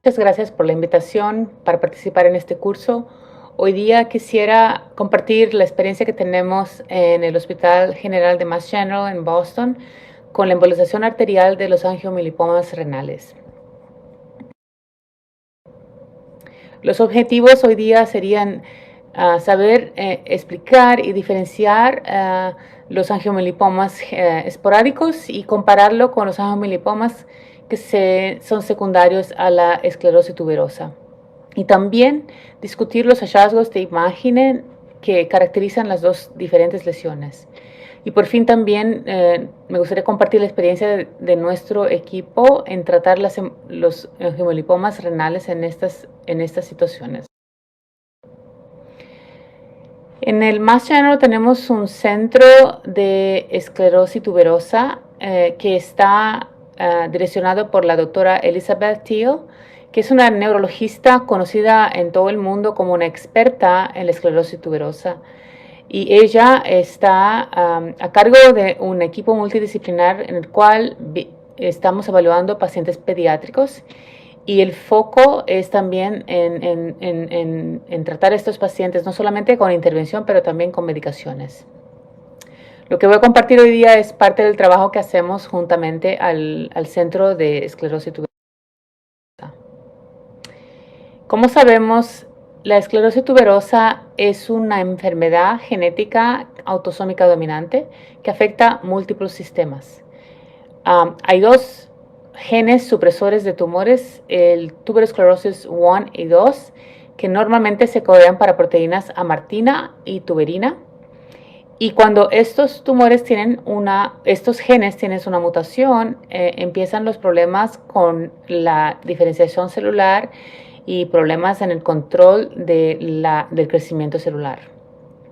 Muchas gracias por la invitación para participar en este curso. Hoy día quisiera compartir la experiencia que tenemos en el Hospital General de Mass General en Boston con la embolización arterial de los angiomilipomas renales. Los objetivos hoy día serían saber explicar y diferenciar los angiomilipomas esporádicos y compararlo con los angiomilipomas que son secundarios a la esclerosis tuberosa. Y también discutir los hallazgos de imagen que caracterizan las dos diferentes lesiones. Y por fin también me gustaría compartir la experiencia de nuestro equipo en tratar los hemolipomas renales en estas situaciones. En el Mass General tenemos un centro de esclerosis tuberosa que está direccionado por la doctora Elizabeth Thiel, que es una neurologista conocida en todo el mundo como una experta en la esclerosis tuberosa. Y ella está a cargo de un equipo multidisciplinar en el cual estamos evaluando pacientes pediátricos y el foco es también en tratar a estos pacientes no solamente con intervención, pero también con medicaciones. Lo que voy a compartir hoy día es parte del trabajo que hacemos juntamente al Centro de Esclerosis Tuberosa. Como sabemos, la esclerosis tuberosa es una enfermedad genética autosómica dominante que afecta múltiples sistemas. Hay dos genes supresores de tumores, el tuberosclerosis 1 y 2, que normalmente se codean para proteínas amartina y tuberina. Y cuando estos genes tienen una mutación, empiezan los problemas con la diferenciación celular y problemas en el control del crecimiento celular.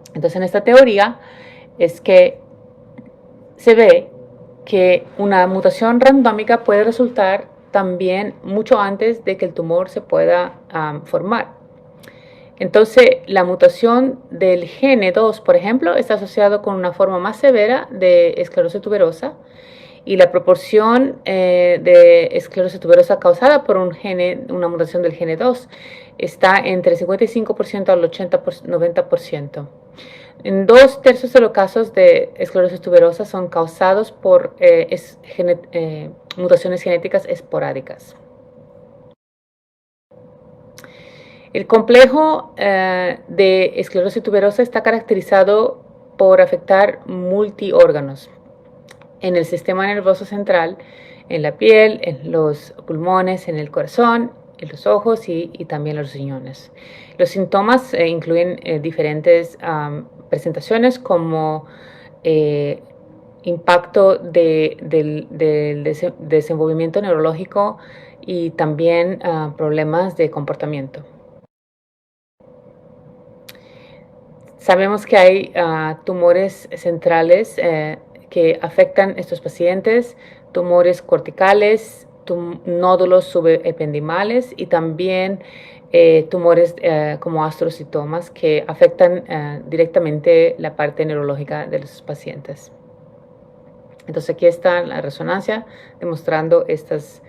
Entonces, en esta teoría es que se ve que una mutación randómica puede resultar también mucho antes de que el tumor se pueda formar. Entonces, la mutación del gene 2, por ejemplo, está asociado con una forma más severa de esclerosis tuberosa y la proporción de esclerosis tuberosa causada por una mutación del gene 2 está entre el 55% al 90%. En 2/3 de los casos de esclerosis tuberosa son causados por mutaciones genéticas esporádicas. El complejo de esclerosis tuberosa está caracterizado por afectar multiórganos en el sistema nervioso central, en la piel, en los pulmones, en el corazón, en los ojos y también los riñones. Los síntomas incluyen diferentes presentaciones como impacto del desenvolvimiento neurológico y también problemas de comportamiento. Sabemos que hay tumores centrales que afectan a estos pacientes, tumores corticales, nódulos subependimales y también tumores como astrocitomas que afectan directamente la parte neurológica de los pacientes. Entonces aquí está la resonancia demostrando estas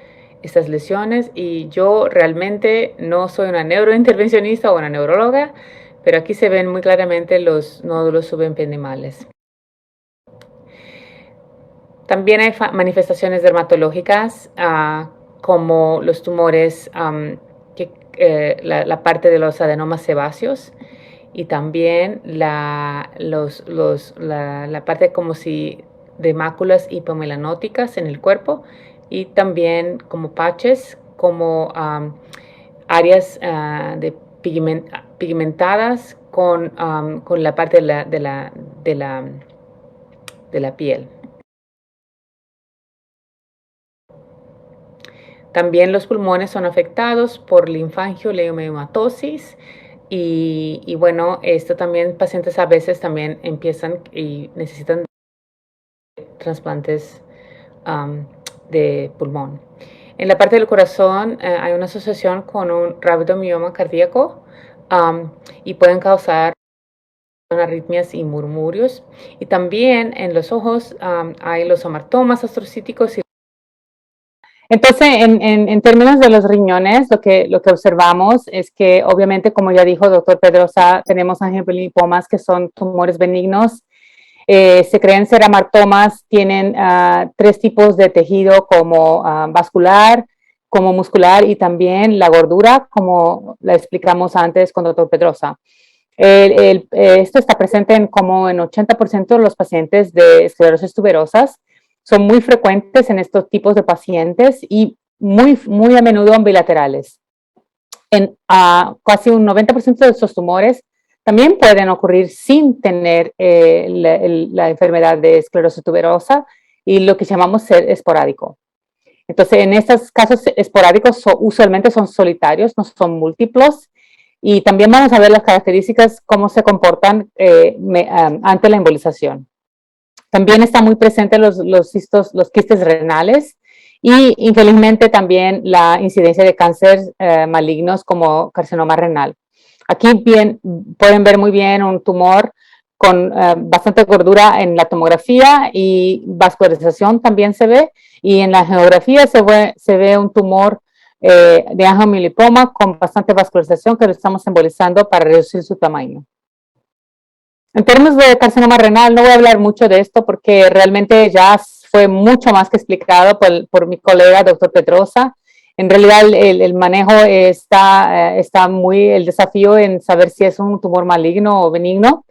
lesiones y yo realmente no soy una neurointervencionista o una neuróloga, pero aquí se ven muy claramente los nódulos subependimales. También hay manifestaciones dermatológicas como los tumores, la parte de los adenomas sebáceos y también la parte como si de máculas hipomelanóticas en el cuerpo y también como patches, como áreas pigmentadas con la parte de la piel. También los pulmones son afectados por linfangioleiomyomatosis y bueno, esto también pacientes a veces también empiezan y necesitan trasplantes de pulmón. En la parte del corazón hay una asociación con un rabdomioma cardíaco y pueden causar arritmias y murmurios. Y también en los ojos hay los amartomas astrocíticos y Entonces, en términos de los riñones, lo que observamos es que, obviamente, como ya dijo el doctor Pedrosa, tenemos angiolipomas que son tumores benignos. Se creen ser amartomas, tienen tres tipos de tejido como vascular, como muscular y también la gordura, como la explicamos antes con el doctor Pedrosa. Esto está presente como en 80% de los pacientes de esclerosis tuberosas. Son muy frecuentes en estos tipos de pacientes y muy a menudo bilaterales. En casi un 90% de estos tumores también pueden ocurrir sin tener la enfermedad de esclerosis tuberosa y lo que llamamos ser esporádico. Entonces, en estos casos esporádicos usualmente son solitarios, no son múltiplos. Y también vamos a ver las características, cómo se comportan ante la embolización. También está muy presente los quistes renales y infelizmente también la incidencia de cáncer malignos como carcinoma renal. Aquí pueden ver muy bien un tumor con bastante gordura en la tomografía y vascularización también se ve, y en la geografía se ve un tumor de angiolipoma con bastante vascularización que lo estamos embolizando para reducir su tamaño. En términos de carcinoma renal, no voy a hablar mucho de esto porque realmente ya fue mucho más que explicado por mi colega, doctor Pedrosa. En realidad, el manejo está muy, el desafío en saber si es un tumor maligno o benigno.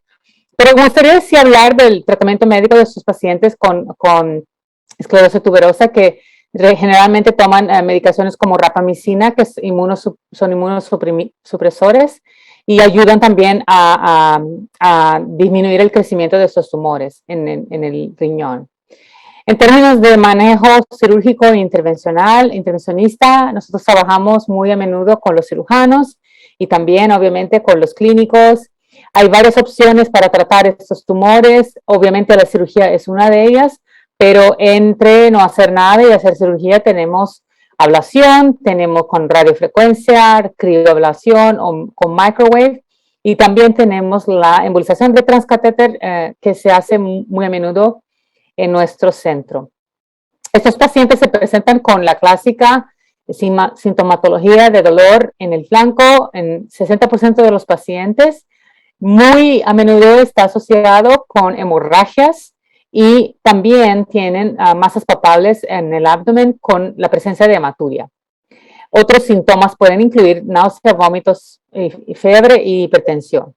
Pero me gustaría sí hablar del tratamiento médico de sus pacientes con esclerosis tuberosa que generalmente toman medicaciones como rapamicina, que son inmunosupresores y ayudan también a disminuir el crecimiento de estos tumores en el riñón. En términos de manejo cirúrgico e intervencionista, nosotros trabajamos muy a menudo con los cirujanos y también obviamente con los clínicos. Hay varias opciones para tratar estos tumores. Obviamente la cirugía es una de ellas, pero entre no hacer nada y hacer cirugía tenemos ablación, tenemos con radiofrecuencia, crioablación o con microwave, y también tenemos la embolización de transcatéter que se hace muy a menudo en nuestro centro. Estos pacientes se presentan con la clásica sintomatología de dolor en el flanco en 60% de los pacientes. Muy a menudo está asociado con hemorragias y también tienen masas papables en el abdomen con la presencia de hematuria. Otros síntomas pueden incluir náuseas, vómitos, fiebre y hipertensión.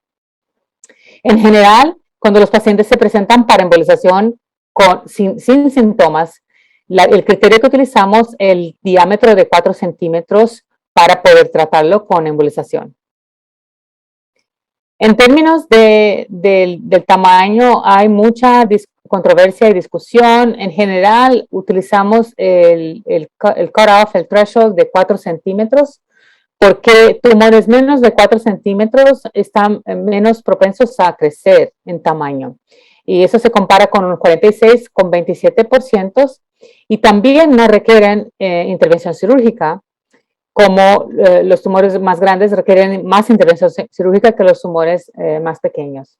En general, cuando los pacientes se presentan para embolización sin síntomas, el criterio que utilizamos es el diámetro de 4 centímetros para poder tratarlo con embolización. En términos del tamaño, hay mucha controversia y discusión. En general, utilizamos el cutoff, el threshold de 4 centímetros, porque tumores menos de 4 centímetros están menos propensos a crecer en tamaño. Y eso se compara con un 46, con 27%, y también no requieren intervención cirúrgica, como los tumores más grandes requieren más intervención cirúrgica que los tumores más pequeños.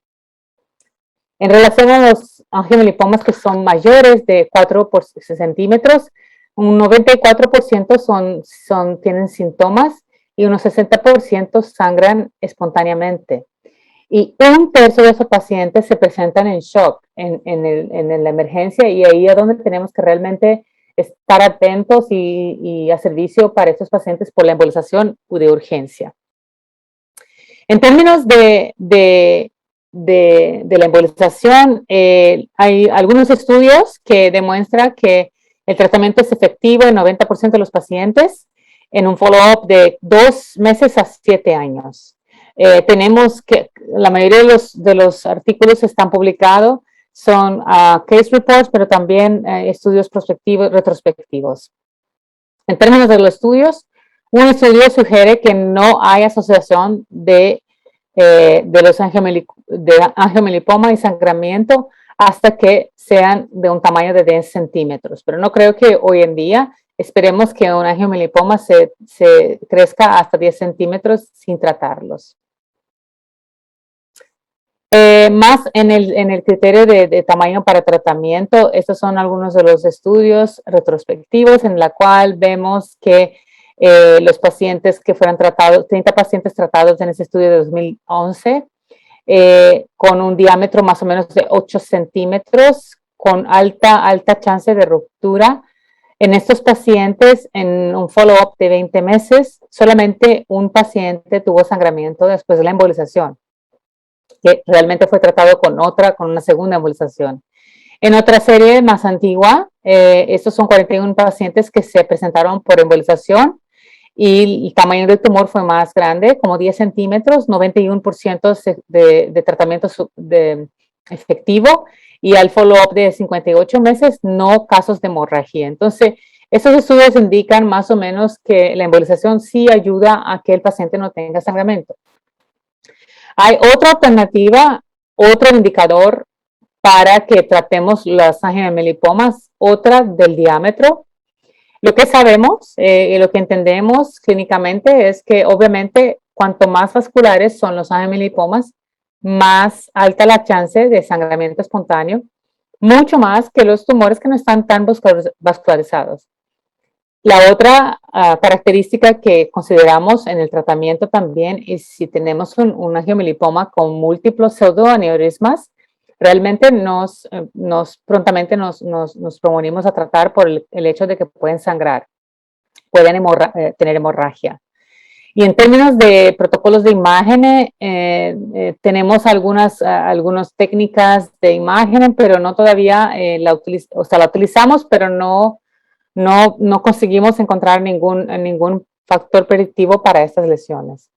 En relación a los angiolipomas que son mayores de 4 centímetros, un 94% tienen síntomas y unos 60% sangran espontáneamente. Y un tercio de esos pacientes se presentan en shock en la emergencia, y ahí es donde tenemos que realmente estar atentos y a servicio para estos pacientes por la embolización de urgencia. En términos de la embolización, hay algunos estudios que demuestran que el tratamiento es efectivo en 90% de los pacientes en un follow-up de 2 meses a 7 años. Tenemos que la mayoría de los artículos están publicados, son case reports, pero también estudios retrospectivos. En términos de los estudios, un estudio sugiere que no hay asociación de los angiolipoma y sangramiento hasta que sean de un tamaño de 10 centímetros. Pero no creo que hoy en día esperemos que un angiolipoma se crezca hasta 10 centímetros sin tratarlos. Más en el criterio de tamaño para tratamiento, estos son algunos de los estudios retrospectivos en la cual vemos que los pacientes que fueron tratados, 30 pacientes tratados en ese estudio de 2011, con un diámetro más o menos de 8 centímetros, con alta chance de ruptura. En estos pacientes, en un follow-up de 20 meses, solamente un paciente tuvo sangramiento después de la embolización, que realmente fue tratado con una segunda embolización. En otra serie más antigua, estos son 41 pacientes que se presentaron por embolización y el tamaño del tumor fue más grande, como 10 centímetros, 91% de tratamiento efectivo y al follow-up de 58 meses, no casos de hemorragia. Entonces, estos estudios indican más o menos que la embolización sí ayuda a que el paciente no tenga sangramiento. Hay otra alternativa, otro indicador para que tratemos las angiomelipomas, otra del diámetro. Lo que sabemos y lo que entendemos clínicamente es que obviamente cuanto más vasculares son los angiomelipomas, más alta la chance de sangramiento espontáneo, mucho más que los tumores que no están tan vascularizados. La otra característica que consideramos en el tratamiento también es si tenemos un angiomelipoma con múltiples pseudoaneurismas, realmente prontamente nos promovimos a tratar por el hecho de que pueden sangrar, pueden tener hemorragia. Y en términos de protocolos de imagen, tenemos algunas técnicas de imagen, pero no todavía la utilizamos, pero no conseguimos encontrar ningún factor predictivo para estas lesiones.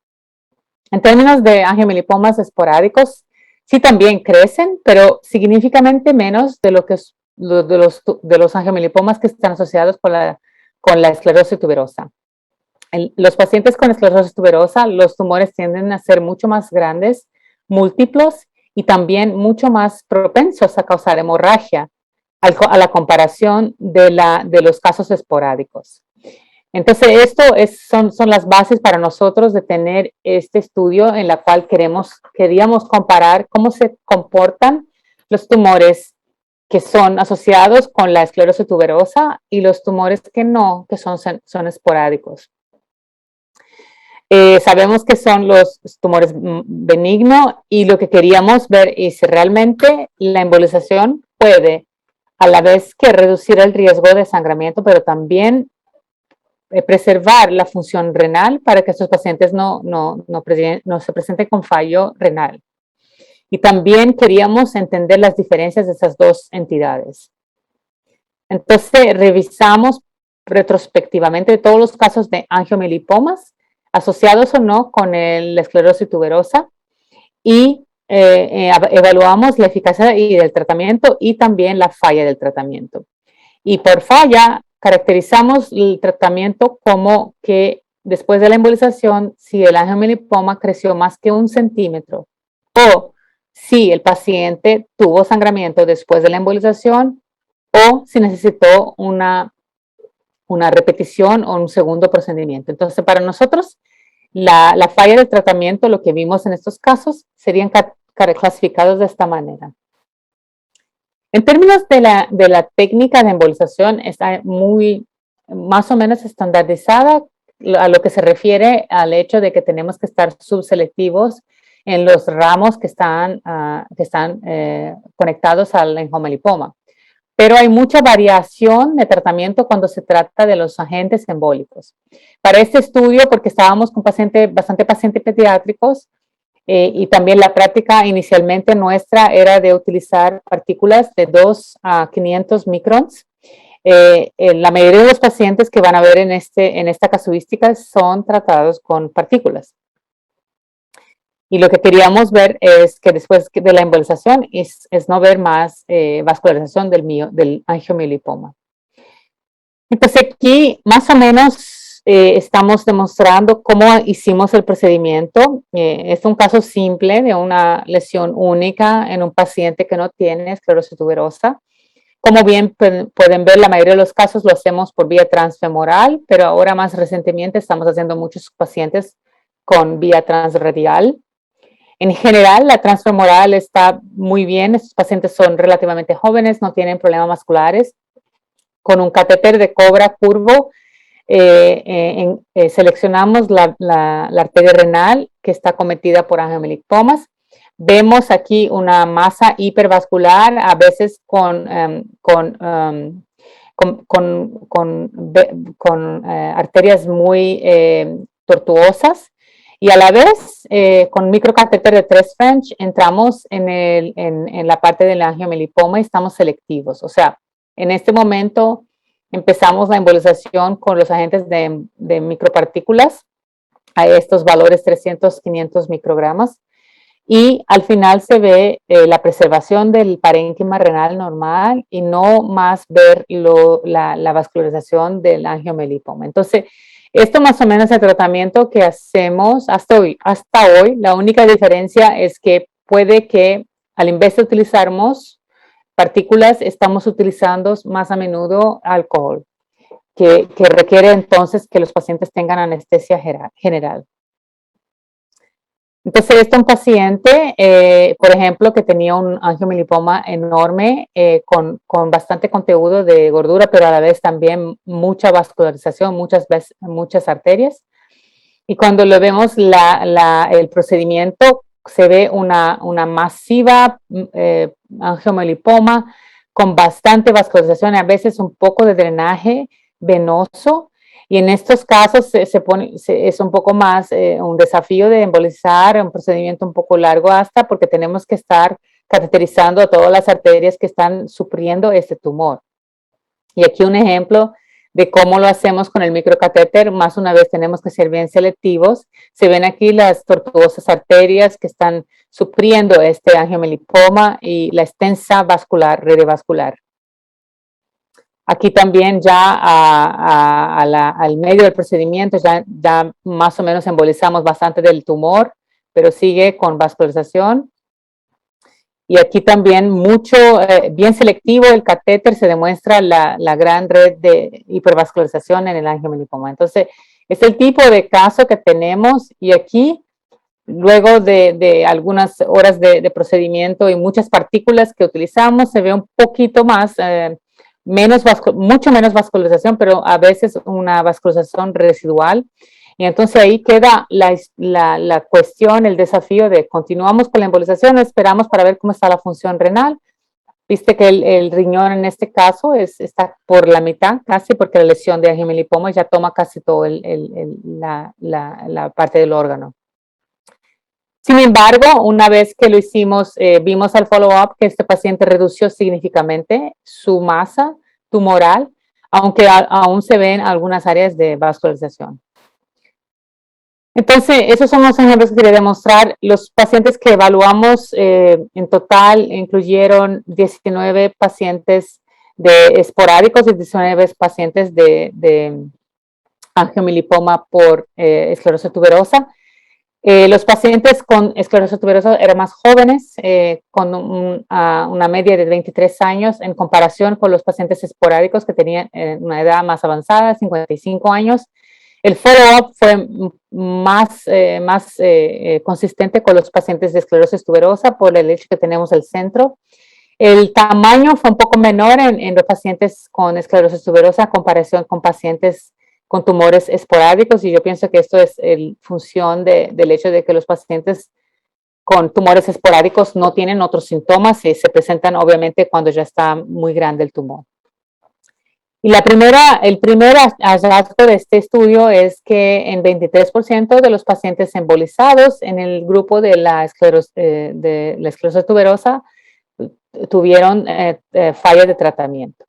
En términos de angiomelipomas esporádicos, sí también crecen, pero significativamente menos de los angiomelipomas que están asociados con la esclerosis tuberosa. Los pacientes con esclerosis tuberosa, los tumores tienden a ser mucho más grandes, múltiplos y también mucho más propensos a causar hemorragia a la comparación de los casos esporádicos. Entonces, son las bases para nosotros de tener este estudio en la cual queríamos comparar cómo se comportan los tumores que son asociados con la esclerosis tuberosa y los tumores que no, que son esporádicos. Sabemos que son los tumores benignos y lo que queríamos ver es si realmente la embolización puede a la vez que reducir el riesgo de sangramiento, pero también preservar la función renal para que estos pacientes no se presenten con fallo renal. Y también queríamos entender las diferencias de esas dos entidades. Entonces, revisamos retrospectivamente todos los casos de angiomelipomas asociados o no con la esclerosis tuberosa y evaluamos la eficacia del tratamiento y también la falla del tratamiento. Y por falla, caracterizamos el tratamiento como que después de la embolización, si el angiomelipoma creció más que 1 centímetro o si el paciente tuvo sangramiento después de la embolización o si necesitó una repetición o un segundo procedimiento. Entonces, para nosotros, la falla del tratamiento, lo que vimos en estos casos, serían clasificados de esta manera. En términos de la técnica de embolización, está más o menos estandarizada a lo que se refiere al hecho de que tenemos que estar subselectivos en los ramos que están conectados al angiomelipoma. Pero hay mucha variación de tratamiento cuando se trata de los agentes embólicos. Para este estudio, porque estábamos con bastante pacientes pediátricos, y también la práctica inicialmente nuestra era de utilizar partículas de 2 a 500 microns. La mayoría de los pacientes que van a ver en esta casuística son tratados con partículas. Y lo que queríamos ver es que después de la embolización es no ver más vascularización del angiomelipoma. Entonces aquí más o menos estamos demostrando cómo hicimos el procedimiento. Es un caso simple de una lesión única en un paciente que no tiene esclerosis tuberosa. Como bien pueden ver, la mayoría de los casos lo hacemos por vía transfemoral, pero ahora más recientemente estamos haciendo muchos pacientes con vía transradial. En general, la transfemoral está muy bien. Estos pacientes son relativamente jóvenes, no tienen problemas vasculares. Con un catéter de cobra curvo, seleccionamos la arteria renal que está cometida por angiomelipomas. Vemos aquí una masa hipervascular, a veces con arterias muy tortuosas, y a la vez con microcatéter de 3 French entramos en la parte del angiomelipoma y estamos selectivos. O sea, en este momento empezamos la embolización con los agentes de micropartículas a estos valores 300, 500 microgramas, y al final se ve la preservación del parénquima renal normal y no más ver la vascularización del angiomelipoma. Entonces, esto más o menos es el tratamiento que hacemos hasta hoy. Hasta hoy, la única diferencia es que puede que al vez de utilizarmos partículas, estamos utilizando más a menudo alcohol, que requiere entonces que los pacientes tengan anestesia general. Entonces, este es un paciente, por ejemplo, que tenía un angiomelipoma enorme con bastante contenido de gordura, pero a la vez también mucha vascularización, muchas arterias. Y cuando le vemos el procedimiento, se ve una masiva angiomelipoma con bastante vascularización, a veces un poco de drenaje venoso. Y en estos casos es un poco más un desafío de embolizar, un procedimiento un poco largo hasta, porque tenemos que estar cateterizando a todas las arterias que están sufriendo este tumor. Y aquí un ejemplo de cómo lo hacemos con el microcatéter. Más una vez tenemos que ser bien selectivos. Se ven aquí las tortuosas arterias que están sufriendo este angiomelipoma y la extensa red vascular. Aquí también ya al medio del procedimiento ya más o menos embolizamos bastante del tumor, pero sigue con vascularización. Y aquí también bien selectivo el catéter, se demuestra la gran red de hipervascularización en el angiomelipoma. Entonces, es el tipo de caso que tenemos, y aquí, luego de algunas horas de procedimiento y muchas partículas que utilizamos, se ve un poquito más, mucho menos vascularización, pero a veces una vascularización residual. Y entonces ahí queda la cuestión, el desafío de continuamos con la embolización, esperamos para ver cómo está la función renal. Viste que el riñón en este caso está por la mitad casi, porque la lesión de angiomelipoma ya toma casi toda la parte del órgano. Sin embargo, una vez que lo hicimos, vimos al follow-up que este paciente redució significativamente su masa tumoral, aunque aún se ven algunas áreas de vascularización. Entonces, esos son los ejemplos que quería demostrar. Los pacientes que evaluamos en total incluyeron 19 pacientes esporádicos y 19 pacientes de angiomelipoma por esclerosis tuberosa. Los pacientes con esclerosis tuberosa eran más jóvenes, con una media de 23 años, en comparación con los pacientes esporádicos que tenían una edad más avanzada, 55 años. El follow-up fue más consistente con los pacientes de esclerosis tuberosa por el hecho que tenemos el centro. El tamaño fue un poco menor en los pacientes con esclerosis tuberosa en comparación con pacientes con tumores esporádicos, y yo pienso que esto es función del hecho de que los pacientes con tumores esporádicos no tienen otros síntomas y se presentan obviamente cuando ya está muy grande el tumor. Y el primer hallazgo de este estudio es que en 23% de los pacientes embolizados en el grupo de la esclerosis tuberosa tuvieron falla de tratamiento.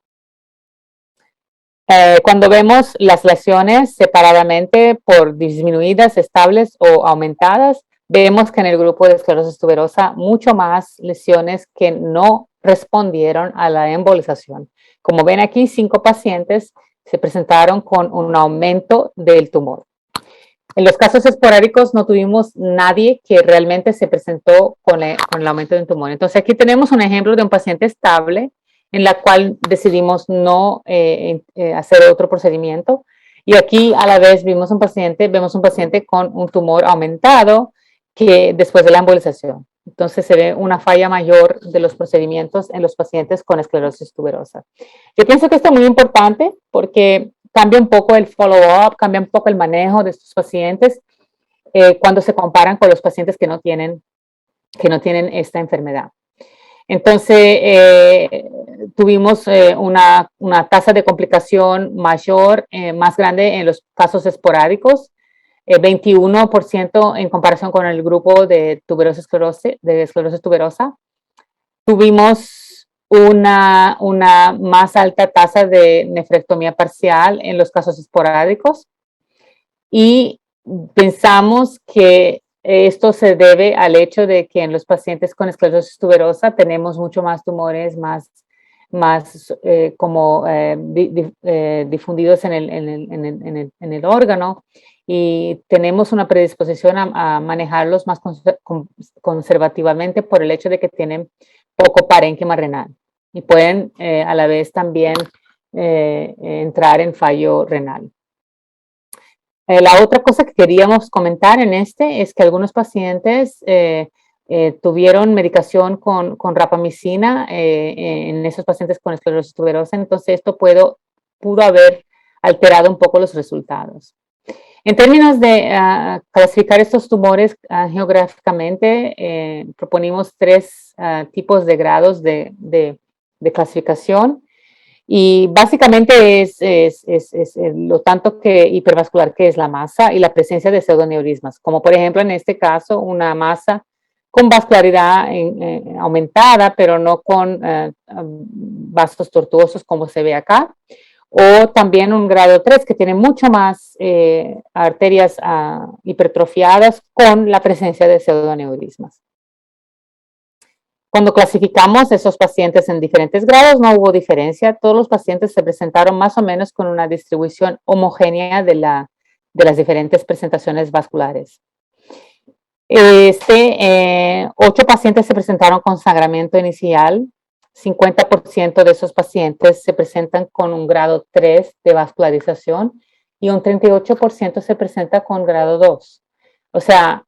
Cuando vemos las lesiones separadamente por disminuidas, estables o aumentadas, vemos que en el grupo de esclerosis tuberosa mucho más lesiones que no respondieron a la embolización. Como ven aquí, 5 pacientes se presentaron con un aumento del tumor. En los casos esporádicos no tuvimos nadie que realmente se presentó con el aumento del tumor. Entonces aquí tenemos un ejemplo de un paciente estable en la cual decidimos no hacer otro procedimiento. Y aquí a la vez vemos un paciente con un tumor aumentado que después de la embolización. Entonces se ve una falla mayor de los procedimientos en los pacientes con esclerosis tuberosa. Yo pienso que esto es muy importante porque cambia un poco el follow-up, cambia un poco el manejo de estos pacientes cuando se comparan con los pacientes que no tienen esta enfermedad. Entonces, tuvimos una tasa de complicación mayor, más grande en los casos esporádicos, 21% en comparación con el grupo de esclerosis tuberosa. Tuvimos una más alta tasa de nefrectomía parcial en los casos esporádicos y pensamos que esto se debe al hecho de que en los pacientes con esclerosis tuberosa tenemos mucho más tumores, más difundidos en el órgano y tenemos una predisposición a manejarlos más conservativamente por el hecho de que tienen poco parénquima renal y pueden a la vez también entrar en fallo renal. La otra cosa que queríamos comentar en es que algunos pacientes tuvieron medicación con rapamicina en esos pacientes con esclerosis tuberosa, entonces esto pudo haber alterado un poco los resultados. En términos de clasificar estos tumores geográficamente, proponimos 3 tipos de grados de clasificación. Y básicamente es lo tanto que hipervascular que es la masa y la presencia de pseudoneurismas, como por ejemplo en este caso una masa con vascularidad aumentada, pero no con vasos tortuosos como se ve acá, o también un grado 3 que tiene mucho más arterias hipertrofiadas con la presencia de pseudoneurismas. Cuando clasificamos esos pacientes en diferentes grados, no hubo diferencia. Todos los pacientes se presentaron más o menos con una distribución homogénea de las diferentes presentaciones vasculares. 8 pacientes se presentaron con sangramiento inicial. 50% de esos pacientes se presentan con un grado 3 de vascularización y un 38% se presenta con grado 2. O sea,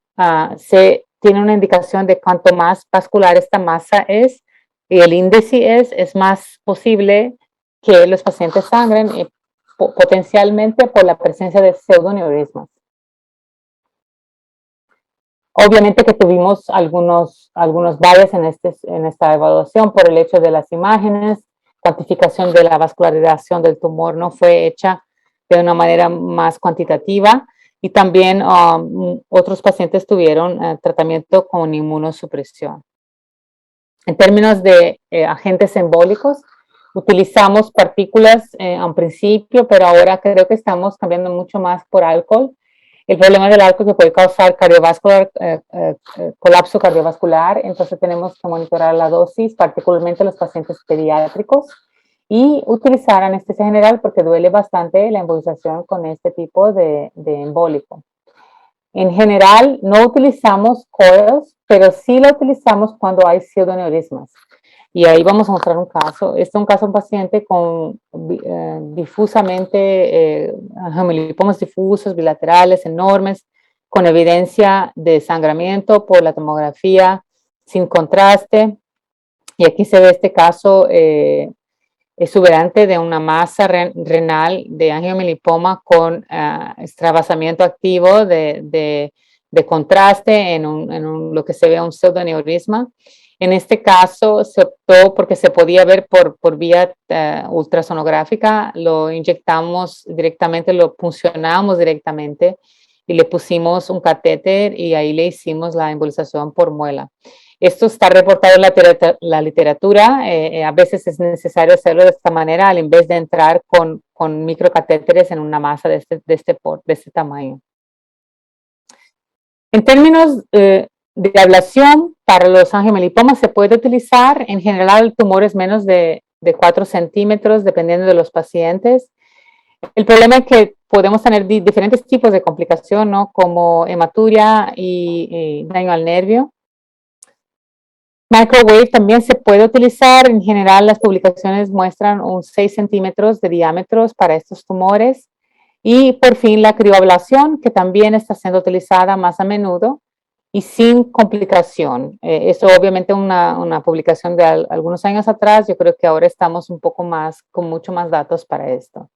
tiene una indicación de cuanto más vascular esta masa es y el índice es más posible que los pacientes sangren potencialmente por la presencia de pseudoneurismas. Obviamente que tuvimos algunos bias en esta evaluación por el hecho de las imágenes, cuantificación de la vascularización del tumor no fue hecha de una manera más cuantitativa. Y también otros pacientes tuvieron tratamiento con inmunosupresión. En términos de agentes embólicos, utilizamos partículas a un principio, pero ahora creo que estamos cambiando mucho más por alcohol. El problema del alcohol que puede causar colapso cardiovascular, entonces tenemos que monitorar la dosis, particularmente los pacientes pediátricos, y utilizar anestesia general porque duele bastante la embolización con este tipo de embólico. En general, no utilizamos coils, pero sí lo utilizamos cuando hay pseudoneurismas. Y ahí vamos a mostrar un caso. Este es un caso de un paciente con difusamente hemolipomas difusos, bilaterales, enormes, con evidencia de sangramiento por la tomografía sin contraste. Y aquí se ve este caso exuberante de una masa renal de angiomelipoma con extravasamiento activo de contraste en lo que se ve un pseudoneurisma. En este caso se optó porque se podía ver por vía ultrasonográfica, lo inyectamos directamente, lo puncionamos directamente y le pusimos un catéter y ahí le hicimos la embolización por muela. Esto está reportado en la literatura, a veces es necesario hacerlo de esta manera en vez de entrar con microcatéteres en una masa de este tamaño. En términos de ablación, para los angiomelipomas se puede utilizar, en general, tumores menos de 4 centímetros, dependiendo de los pacientes. El problema es que podemos tener diferentes tipos de complicación, ¿no? Como hematuria y daño al nervio. Microwave también se puede utilizar. En general, las publicaciones muestran un 6 centímetros de diámetros para estos tumores. Y por fin la crioablación, que también está siendo utilizada más a menudo. y sin complicación. Esto obviamente una publicación de algunos años atrás, yo creo que ahora estamos un poco más, con mucho más datos para esto.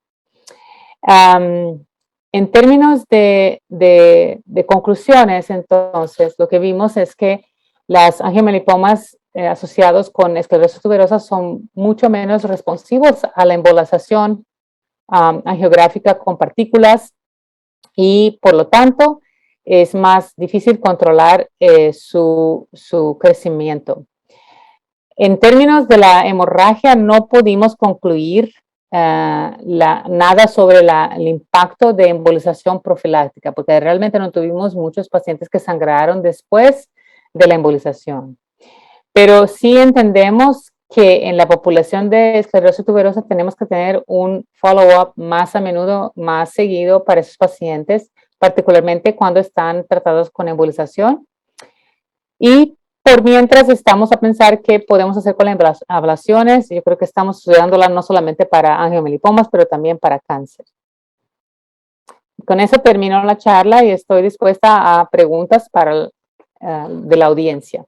En términos de conclusiones, entonces, lo que vimos es que las angiomelipomas asociados con esclerosis tuberosa son mucho menos responsivos a la embolización angiográfica con partículas y, por lo tanto, es más difícil controlar su crecimiento. En términos de la hemorragia, no pudimos concluir nada sobre el impacto de embolización profiláctica, porque realmente no tuvimos muchos pacientes que sangraron después de la embolización. Pero sí entendemos que en la población de esclerosis tuberosa tenemos que tener un follow-up más a menudo, más seguido para esos pacientes, particularmente cuando están tratados con embolización. Y por mientras estamos a pensar qué podemos hacer con las ablaciones. Yo creo que estamos estudiándola no solamente para angiomelipomas, pero también para cáncer. Con eso termino la charla y estoy dispuesta a preguntas de la audiencia.